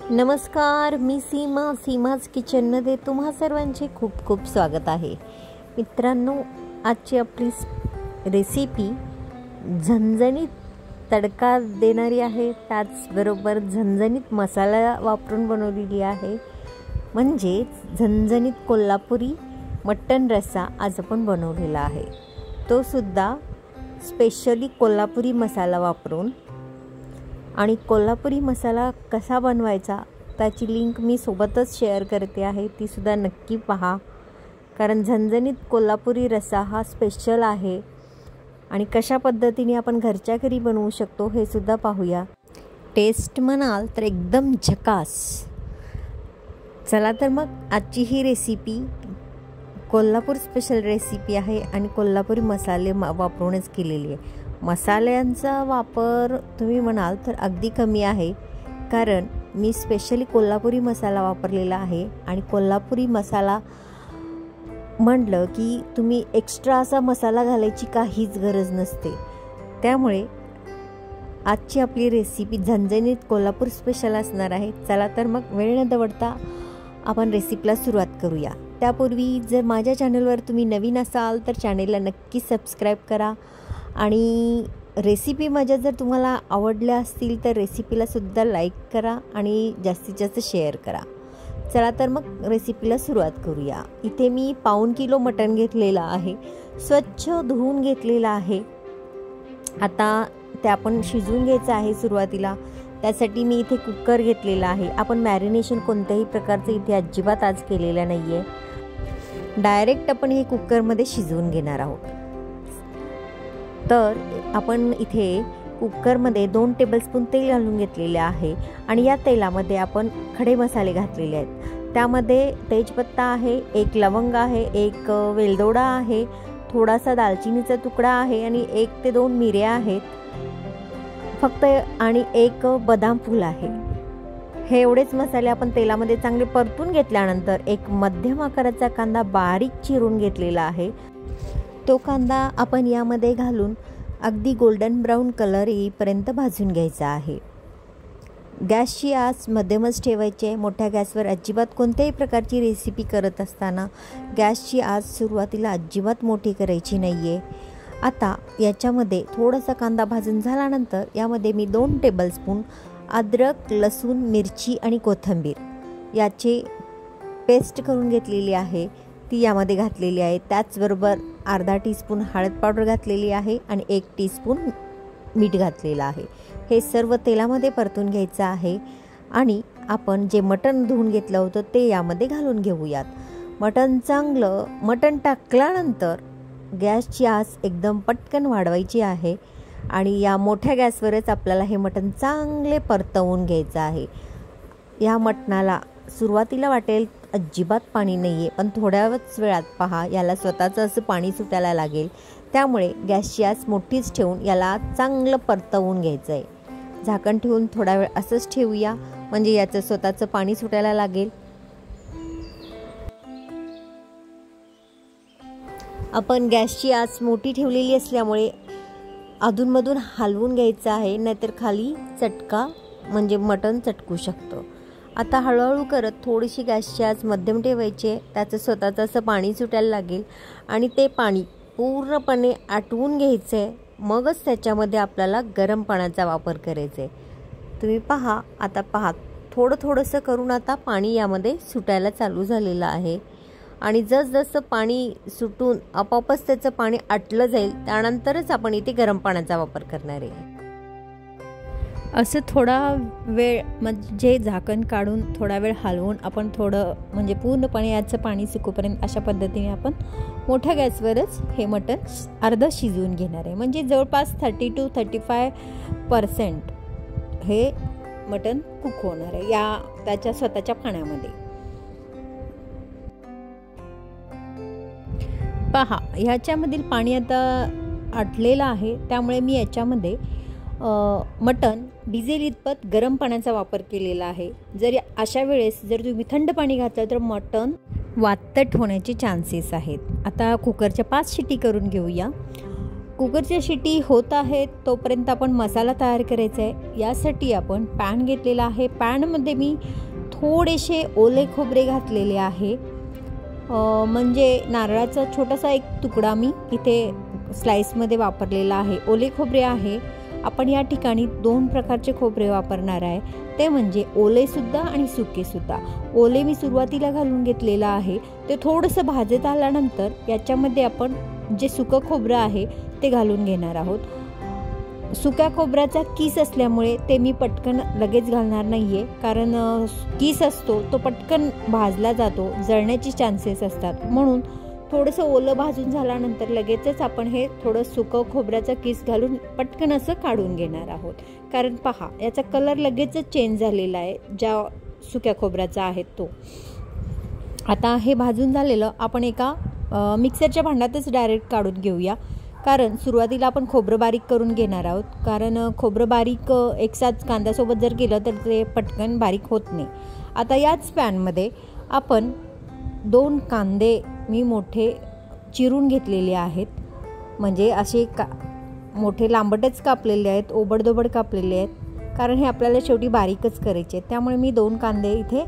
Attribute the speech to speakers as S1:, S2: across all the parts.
S1: नमस्कार, मी सीमाज किचनमध्ये तुम्हा सर्वांचे खूप खूप स्वागत आहे. मित्रांनो, आजची आपली रेसिपी झणझणीत तडका देणारी आहे. त्याचबरोबर झणझणीत मसाला वापरून बनवलेली आहे. म्हणजेच झणझणीत कोल्हापुरी मटण रस्सा आज आपण बनवलेला आहे. तो सुद्धा स्पेशली कोल्हापुरी मसाला वापरून. आणि कोल्हापुरी मसाला कसा बनवायचा त्याची लिंक मी सोबतच शेअर करते आहे, ती सुद्धा नक्की पहा. कारण झणझणीत कोल्हापुरी रस्सा हा स्पेशल आहे आणि कशा पद्धतीने आपण घरच्या घरी बनवू शकतो हे सुद्धा पाहूया. टेस्ट म्हणाल तर एकदम झकास. चला तर मग आजची ही रेसिपी कोल्हापूर स्पेशल रेसिपी आहे आणि कोल्हापुरी मसाले वापरूनच केलेली आहे. मसाल्यांचा वापर तुम्ही म्हणाल तर अगदी कमी आहे, कारण मी स्पेशली कोल्हापुरी मसाला वापरलेला आहे. आणि कोल्हापुरी मसाला म्हटलं की तुम्ही एक्स्ट्रा असा मसाला घालायची काहीच गरज नसते. त्यामुळे आजची आपली रेसिपी झणझणीत कोल्हापूर स्पेशल असणार आहे. चला तर मग वेळ न दवडता आपण रेसिपीला सुरुवात करूया. त्यापूर्वी जर माझ्या चॅनलवर तुम्ही नवीन असाल तर चॅनेलला नक्की सबस्क्राईब करा. आणि रेसिपी माझ्या जर तुम्हाला आवडल्या असतील तर रेसिपीला सुद्धा लाईक करा आणि जास्तीत जास्त शेअर करा. चला तर मग रेसिपीला सुरुवात करूया. इथे मी 1.5 किलो मटण घेतलेलं आहे. स्वच्छ धुवून घेतलेलं आहे. आता ते आपण शिजवून घ्यायचं आहे सुरुवातीला. त्यासाठी मी इथे कुकर घेतलेला आहे. आपण मॅरिनेशन कोणत्याही प्रकारचं इथे अजिबात आज केलेलं नाही आहे. डायरेक्ट आपण हे कुकरमध्ये शिजवून घेणार आहोत. तर आपण इथे कुकरमध्ये 2 टेबलस्पून तेल घालून घेतलेले आहे आणि या तेलामध्ये आपण खडे मसाले घातलेले आहेत. त्यामध्ये तेजपत्ता आहे, 1 लवंग आहे, 1 वेलदोडा आहे, थोडासा दालचिनीचा तुकडा आहे आणि 1 ते 2 मिऱ्या आहेत फक्त, आणि 1 बदाम फूल आहे. हे एवढेच मसाले आपण तेलामध्ये चांगले परतून घेतल्यानंतर 1 मध्यम आकाराचा कांदा बारीक चिरून घेतलेला आहे. तो कांदा आपण यामध्ये घालून अगदी गोल्डन ब्राऊन कलर येईपर्यंत भाजून घ्यायचा आहे. गॅसची आच मध्यमच ठेवायची आहे. मोठ्या गॅसवर अजिबात कोणत्याही प्रकारची रेसिपी करत असताना गॅसची आच सुरुवातीला अजिबात मोठी करायची नाही आहे. आता याच्यामध्ये थोडासा कांदा भाजून झाल्यानंतर यामध्ये मी 2 टेबलस्पून अद्रक, लसूण, मिरची आणि कोथिंबीर याची पेस्ट करून घेतलेली आहे, ती यामध्ये घातलेली आहे. त्याचबरोबर अर्धा टीस्पून हळद पावडर घातलेली आहे आणि 1 टीस्पून मीठ घातलेलं आहे. हे सर्व तेलामध्ये परतून घ्यायचं आहे. आणि आपण जे मटण धुवून घेतलं होतं ते यामध्ये घालून घेऊयात. मटण टाकल्यानंतर गॅसची आच एकदम पटकन वाढवायची आहे आणि या मोठ्या गॅसवरच आपल्याला हे मटण चांगले परतवून घ्यायचं आहे. या मटणाला सुरुवातीला वाटेल अजिबात पाणी नाही आहे, पण थोड्याच वेळात पहा याला स्वतःचं असं पाणी सुटायला लागेल. त्यामुळे गॅसची आच मोठीच ठेवून याला चांगलं परतवून घ्यायचं आहे. झाकण ठेवून थोडा वेळ असंच ठेवूया, म्हणजे याचं स्वतःचं पाणी सुटायला लागेल. आपण गॅसची आच मोठी ठेवलेली असल्यामुळे अधूनमधून हलवून घ्यायचं आहे, नाहीतर खाली चटका म्हणजे मटण चटकू शकतं. आता हळूहळू करत थोडीशी गॅसची आच मध्यम ठेवायची आहे. त्याचं स्वतःचं असं पाणी सुटायला लागेल आणि ते पाणी पूर्णपणे आटवून घ्यायचं आहे. मगच त्याच्यामध्ये आपल्याला गरम पाण्याचा वापर करायचा आहे. तुम्ही पहा थोडंसं करून आता पाणी यामध्ये सुटायला चालू झालेलं आहे. आणि जसजसं पाणी सुटून आपोआपच त्याचं पाणी आटलं जाईल, त्यानंतरच आपण इथे गरम पाण्याचा वापर करणार आहे. असं थोडा वेळ म्हणजे झाकण काढून थोडा वेळ हलवून आपण म्हणजे पूर्णपणे याचं पाणी सुकूपर्यंत अशा पद्धतीने आपण मोठ्या गॅसवरच हे मटण अर्धं शिजवून घेणार आहे. म्हणजे जवळपास 30 to 35% हे मटण कुक होणार आहे त्याच्या स्वतःच्या पाण्यामध्ये. पहा, ह्याच्यामधील पाणी आता आटलेलं आहे, त्यामुळे मी याच्यामध्ये मटण भिजेल इतपत गरम पाण्याचा वापर केलेला आहे. अशा वेळेस जर तुम्ही थंड पाणी घातलं तर मटण वातट होण्याचे चान्सेस आहेत. आता कुकरच्या 5 शिटी करून घेऊया. कुकरच्या शिटी होत आहेत तोपर्यंत आपण मसाला तयार करायचा आहे। यासाठी आपण पॅन घेतलेला आहे। पॅनमध्ये मी थोडेसे ओले खोबरे घातलेले आहे, म्हणजे नारळाचा छोटासा एक तुकडा मी इथे स्लाइसमध्ये वापरलेला आहे। ओले खोबरे आहे। आपण या ठिकाणी 2 प्रकारचे खोबरे वापरणार आहे, ते म्हणजे ओले सुद्धा आणि सुके सुद्धा। ओले मी सुरुवातीला घालून घेतलेला आहे, ते थोडंसं भाजत आल्यानंतर याच्यामध्ये आपण जे सुकं खोबरं आहे ते घालून घेणार आहोत। सुक्या खोबऱ्याचा किस असल्यामुळे ते मी पटकन लगेच घालणार नाहीये, कारण किस असतो तो पटकन भाजला जातो, जळण्याची चान्सेस असतात। म्हणून थोडंसं ओलं भाजून झाल्यानंतर लगेचच आपण हे थोडं सुकं खोबऱ्याचा किस घालून पटकन असं काढून घेणार आहोत। कारण पहा, याचा कलर लगेचच चेंज झालेला आहे ज्या सुक्या खोबऱ्याचा आहे तो। आता हे भाजून झालेलं आपण एका मिक्सरच्या भांड्यातच डायरेक्ट काढून घेऊया, कारण सुरुवातीला आपण खोबरं बारीक करून घेणार आहोत। कारण खोबरं बारीक एकसाथ कांद्यासोबत जर केलं तर ते पटकन बारीक होत नाही। आता याच पॅनमध्ये आपण 2 कांदे मी मोठे चिरून घेतलेले आहेत, म्हणजे असे मोठे लांबटच कापलेले आहेत, ओबडधोबड कापलेले आहेत, कारण हे आपल्याला शेवटी बारीकच करायचे आहेत। त्यामुळे मी 2 कांदे इथे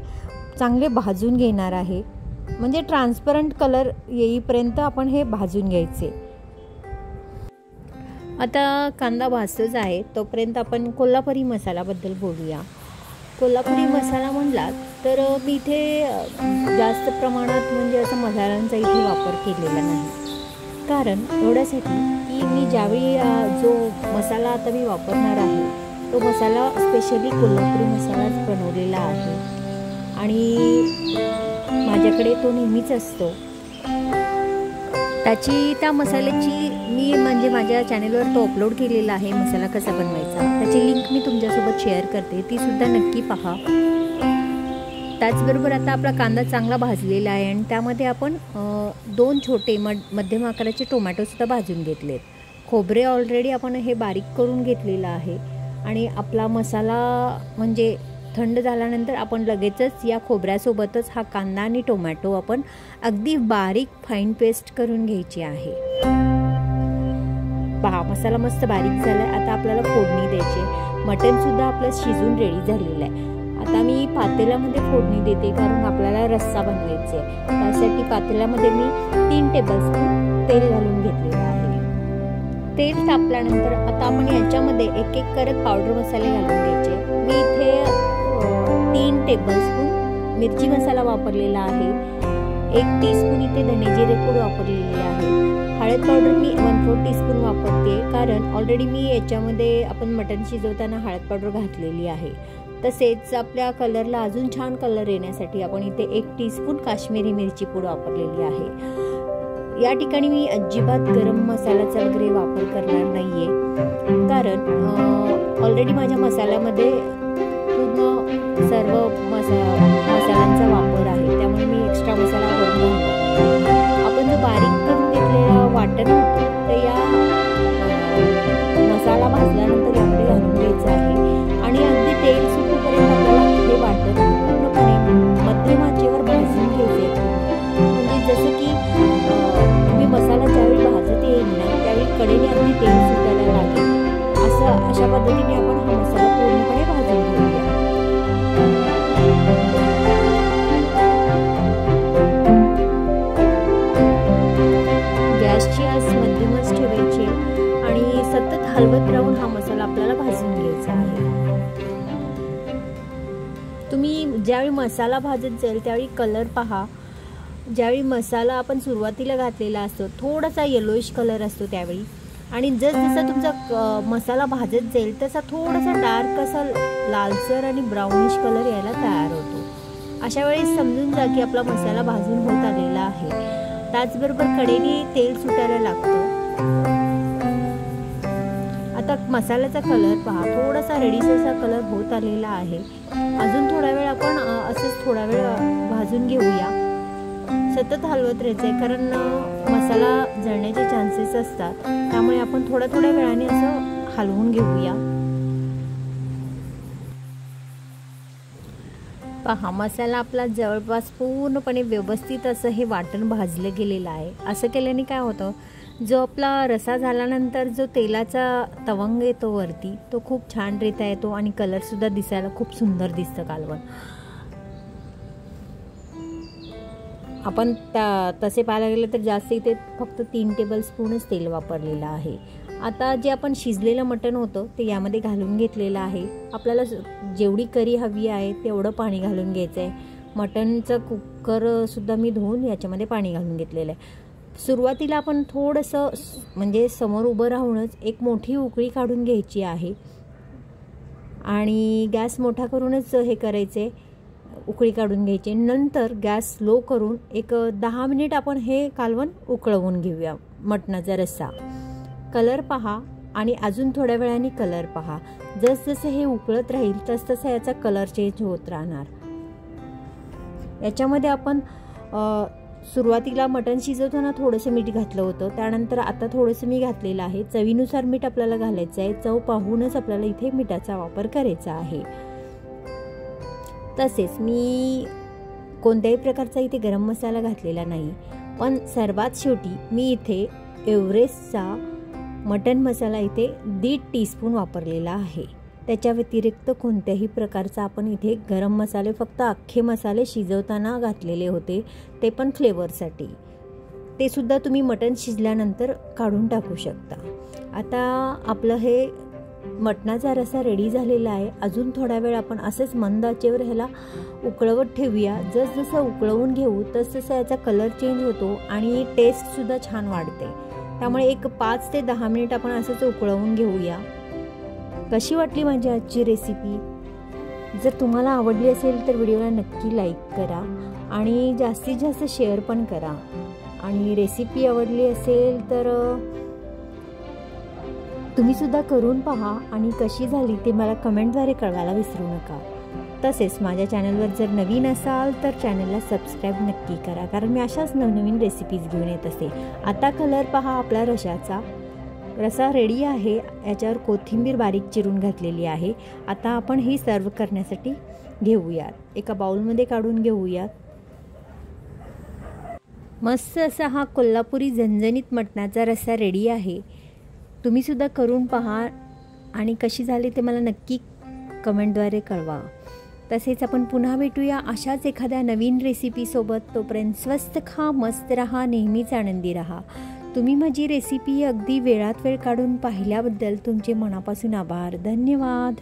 S1: चांगले भाजून घेणार आहे, म्हणजे ट्रान्सपरंट कलर येईपर्यंत आपण हे भाजून घ्यायचे। आता कांदा भाजतोच आहे तोपर्यंत आपण कोल्हापुरी मसाल्याबद्दल बोलूया। कोल्हापुरी मसाला म्हणला तर मी इथे जास्त प्रमाणात म्हणजे असं मसाल्यांचा इथे वापर केलेला नाही, कारण एवढ्यासाठी की मी ज्यावेळी जो मसाला आता मी वापरणार आहे तो मसाला स्पेशली कोल्हापुरी मसालाच बनवलेला आहे आणि माझ्याकडे तो नेहमीच असतो। त्या मसाल्याची मी म्हणजे माझ्या चॅनलवर तो अपलोड केलेला आहे, मसाला कसा बनवायचा, त्याची लिंक मी तुमच्यासोबत शेअर करते, ती सुद्धा नक्की पहा। त्याचबरोबर आता आपला कांदा चांगला भाजलेला आहे आणि त्यामध्ये आपण 2 छोटे मध्यम आकाराचे टोमॅटोसुद्धा भाजून घेतलेत। खोबरे ऑलरेडी आपण हे बारीक करून घेतलेलं आहे आणि आपला मसाला म्हणजे थंड झाल्यानंतर आपण लगेचच या खोबऱ्यासोबतच हा कांदा आणि टोमॅटो आपण अगदी बारीक फाईन पेस्ट करून घ्यायची आहे। पहा, मसाला मस्त बारीक झाला आहे। आता आपल्याला फोडणी द्यायची। मटण सुद्धा आपलं शिजून रेडी झालेलं आहे। आता मी पातेल्यामध्ये फोडणी देते, कारण आपल्याला रस्सा बनवायचा आहे। त्यासाठी पातेल्यामध्ये मी 3 टेबलस्पून तेल घालून घेतलेलं आहे। तेल तापल्यानंतर आता आपण याच्यामध्ये एक एक करत पावडर मसाले घालून घ्यायचे। मी इथे 3 टेबलस्पून मिरची मसाला वापरलेला आहे, 1 टीस्पून इथे धने जिरे पूड वापरलेली आहे। हळद पावडर मी 1/4 टीस्पून वापरते, कारण ऑलरेडी मी याच्यामध्ये आपण मटण शिजवताना हळद पावडर घातलेली आहे। तसेच आपल्या कलरला अजून छान कलर येण्यासाठी आपण इथे 1 टीस्पून काश्मीरी मिरची पूड वापरलेली आहे। या ठिकाणी मी अजिबात गरम मसाल्याचा वगैरे वापर करणार नाहीये, कारण ऑलरेडी माझ्या मसाल्यामध्ये पूर्ण सर्व मसाल्यांचा वापर आहे, त्यामुळे मी एक्स्ट्रा मसाला करून आपण जो बारीक करून घेतलेला वाटण होतं तर या मसाला भाजल्यानंतर यामध्ये घालून द्यायचा आहे आणि अगदी तेल सुटेपर्यंत आपल्याला हे वाटण पूर्णपणे मध्यम आचेवर भाजून घ्यायचे। म्हणजे जसं की तुम्ही मसाला ज्यावेळी भाजत येईल ना त्यावेळी कडेने अगदी तेल सुटायला लागेल, अशा पद्धतीने आपण हा मसाला पूर्णपणे भाजून घेऊया। गॅसची आच मध्यमच ठेवायची आणि सतत हलवत राहून हा मसाला आपल्याला भाजून घ्यायचा आहे। तुम्ही ज्यावेळी मसाला भाजत जाईल त्यावेळी कलर पहा। ज्यावेळी मसाला आपण सुरुवातीला घातलेला असतो थोडासा येलोइश कलर असतो त्यावेळी, आणि जसजसा तुमचा मसाला भाजत जाईल तसा थोडासा डार्क असा लालसर आणि ब्राउनिश कलर यायला तयार होतो। अशा वेळी समजून जा की आपला मसाला भाजून होत आलेला आहे। त्याचबरोबर कडेने तेल सुटायला लागतं। आता मसाल्याचा कलर पहा, थोडासा रेडिशचा कलर होत आलेला आहे। अजून थोडा वेळ आपण असंच थोडा वेळ भाजून घेऊया। सतत हलवत राहायचंय, कारण मसाला जळण्याचे चान्सेस असतात, त्यामुळे आपण थोड्या वेळाने असं हलवून घेऊया। पहा, मसाला आपला जवळपास पूर्णपणे व्यवस्थित असं हे वाटण भाजलं गेलेलं आहे। असं केल्याने काय होतं, जो आपला रस्सा झाल्यानंतर जो तेलाचा तवंग येतो वरती, तो खूप छानरित्या येतो आणि कलरसुद्धा दिसायला खूप सुंदर दिसतं कालवण. आपण तसे पाहायला गेलं तर जास्त इथे फक्त 3 टेबलस्पूनच तेल वापरलेलं आहे. आता जे आपण शिजलेलं मटण होतं ते यामध्ये घालून घेतलेलं आहे. आपल्याला जेवढी करी हवी आहे तेवढं पाणी घालून घ्यायचं आहे. मटणचं कुकरसुद्धा मी धुवून याच्यामध्ये पाणी घालून घेतलेलं आहे. सुरुवातीला आपण थोडंसं म्हणजे समोर उभं राहूनच एक मोठी उकळी काढून घ्यायची आहे आणि गॅस मोठा करूनच हे करायचे, उकळी काढून घ्यायची. नंतर गॅस स्लो करून एक 10 मिनिट आपण हे कालवण उकळवून घेऊया. मटणाचा रस्सा कलर पहा आणि अजून थोड्या वेळाने कलर पहा. जसजसं हे उकळत राहील तसतसा याचा कलर चेंज होत राहणार. याच्यामध्ये आपण सुरुवातीला मटण शिजवताना थोडंसं मीठ घातलं होतं, त्यानंतर आता थोडंसं मी घातलेलं आहे. चवीनुसार मीठ आपल्याला घालायचं आहे. चव पाहूनच आपल्याला इथे मिठाचा वापर करायचा आहे. तसेच मी कोणत्याही प्रकारचा इथे गरम मसाला घातलेला नाही, पण सर्वात शेवटी मी इथे एव्हरेस्टचा मटन मसाला इथे 1.5 टीस्पून वापरलेला आहे. त्याच्या व्यतिरिक्त कोणत्याही प्रकारचा आपण इथे गरम मसाले, फक्त अख्खे मसाले शिजवताना घातलेले होते, ते पण फ्लेवरसाठी. ते सुद्धा तुम्ही मटण शिजल्यानंतर काढून टाकू शकता. आता आपलं हे मटणाचा रस्सा रेडी झालेला आहे. अजून थोडा वेळ आपण असंच मंद आचेवर ह्याला उकळवत ठेवूया. जसजसं उकळवून घेऊ तसतसा याचा कलर चेंज होतो आणि टेस्टसुद्धा छान वाढते. त्यामुळे एक 5 ते 10 मिनिट आपण असंच उकळवून घेऊया. कशी वाटली माझी आजची रेसिपी? जर तुम्हाला आवडली असेल तर व्हिडिओला नक्की लाईक करा आणि जास्तीत जास्त शेअर पण करा. आणि रेसिपी आवडली असेल तर तुम्हीसुद्धा करून पहा आणि कशी झाली ते मला कमेंटद्वारे कळवायला विसरू नका. तसेच माझ्या चॅनलवर जर नवीन असाल तर चॅनलला सबस्क्राईब नक्की करा, कारण मी अशाच नवनवीन रेसिपीज घेऊन येत असते. आता कलर पहा आपला रस्सा रेडी आहे. याच्यावर कोथिंबीर बारीक चिरून घातलेली आहे. आता आपण ही सर्व करण्यासाठी घेऊयात. एका बाउलमध्ये काढून घेऊयात. मस्त असा हा कोल्हापुरी झणझणीत मटणाचा रस्सा रेडी आहे. तुम्हीसुद्धा करून पहा आणि कशी झाली ते मला नक्की कमेंटद्वारे कळवा. तसेच आपण पुन्हा भेटूया अशाच एखाद्या नवीन रेसिपीसोबत. तोपर्यंत स्वस्त खा, मस्त रहा, नेहमीच आनंदी रहा. तुम्ही माझी रेसिपी अगदी वेळात वेळ काढून पाहिल्याबद्दल तुमचे मनापासून आभार. धन्यवाद.